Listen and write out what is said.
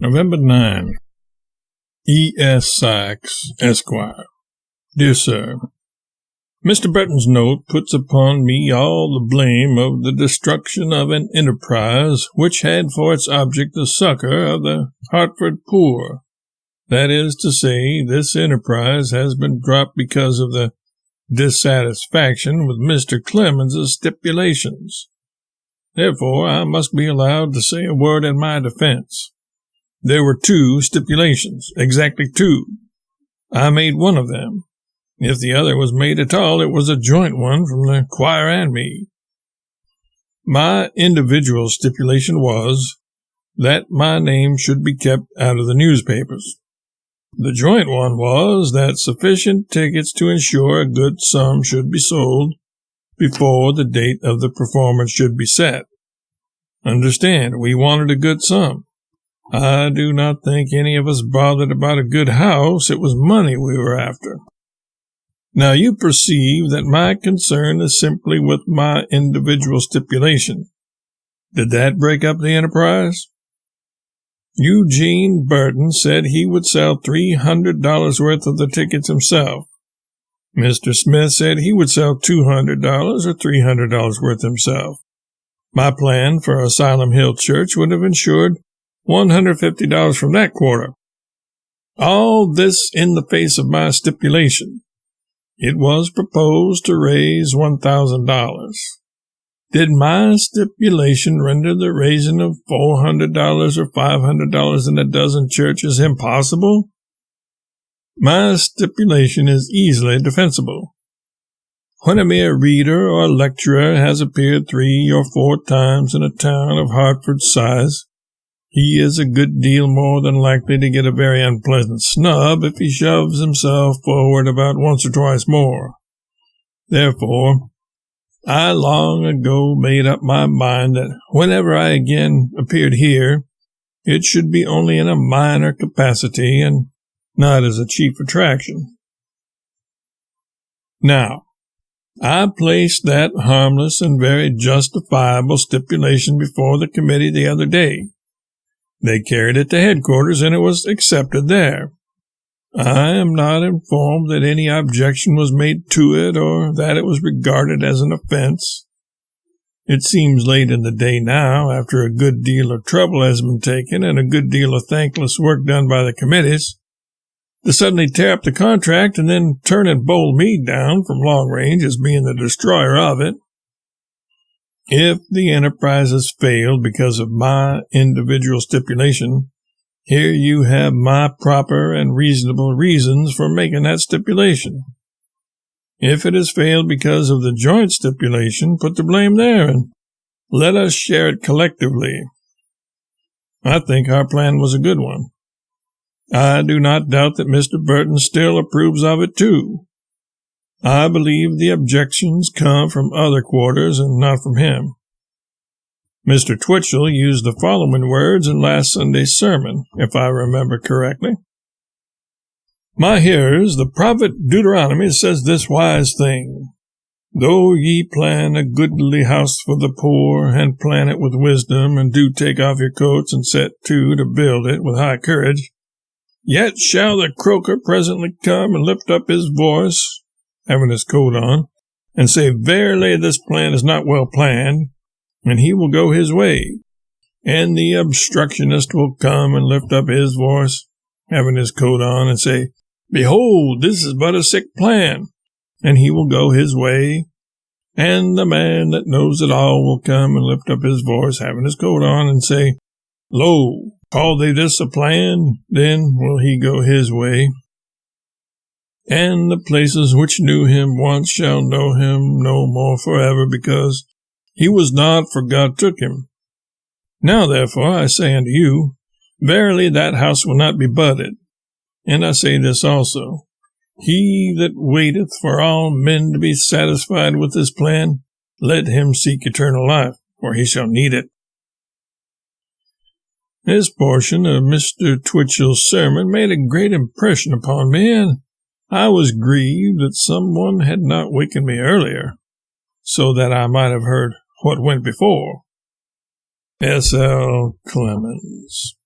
November 9. E. S. Sykes, Esquire. Dear Sir, Mr. Burton's note puts upon me all the blame of the destruction of an enterprise which had for its object the succor of the Hartford poor. That is to say, this enterprise has been dropped because of the dissatisfaction with Mr. Clemens's stipulations. Therefore, I must be allowed to say a word in my defense. There were 2 stipulations, exactly 2. I made one of them. If the other was made at all, it was a joint one from the choir and me. My individual stipulation was that my name should be kept out of the newspapers. The joint one was that sufficient tickets to ensure a good sum should be sold before the date of the performance should be set. Understand, we wanted a good sum. I do not think any of us bothered about a good house. It was money we were after. Now you perceive that my concern is simply with my individual stipulation. Did that break up the enterprise? Eugene Burton said he would sell $300 worth of the tickets himself. Mr. Smith said he would sell $200 or $300 worth himself. My plan for Asylum Hill Church would have ensured $150 from that quarter. All this in the face of my stipulation. It was proposed to raise $1,000. Did my stipulation render the raising of $400 or $500 in a dozen churches impossible? My stipulation is easily defensible. When a mere reader or lecturer has appeared 3 or 4 times in a town of Hartford's size, he is a good deal more than likely to get a very unpleasant snub if he shoves himself forward about once or twice more. Therefore, I long ago made up my mind that whenever I again appeared here, it should be only in a minor capacity and not as a chief attraction. Now, I placed that harmless and very justifiable stipulation before the committee the other day. They carried it to headquarters, and it was accepted there. I am not informed that any objection was made to it or that it was regarded as an offense. It seems late in the day now, after a good deal of trouble has been taken and a good deal of thankless work done by the committees, to suddenly tear up the contract and then turn and bowl me down from long range as being the destroyer of it. If the enterprise has failed because of my individual stipulation, here you have my proper and reasonable reasons for making that stipulation. If it has failed because of the joint stipulation, put the blame there and let us share it collectively. I think our plan was a good one. I do not doubt that Mr. Burton still approves of it too. I believe the objections come from other quarters and not from him. Mr. Twitchell used the following words in last Sunday's sermon, if I remember correctly. My hearers, the prophet Deuteronomy says this wise thing, Though ye plan a goodly house for the poor, and plan it with wisdom, and do take off your coats and set to build it with high courage, yet shall the croaker presently come and lift up his voice, having his coat on, and say, Verily this plan is not well planned, and he will go his way. And the obstructionist will come and lift up his voice, having his coat on, and say, Behold, this is but a sick plan, and he will go his way. And the man that knows it all will come and lift up his voice, having his coat on, and say, Lo, call they this a plan? Then will he go his way. And the places which knew him once shall know him no more forever, because he was not, for God took him. Now therefore I say unto you, Verily that house will not be budded. And I say this also, He that waiteth for all men to be satisfied with this plan, let him seek eternal life, for he shall need it. This portion of Mr. Twitchell's sermon made a great impression upon me, and I was grieved that someone had not wakened me earlier, so that I might have heard what went before. S. L. Clemens.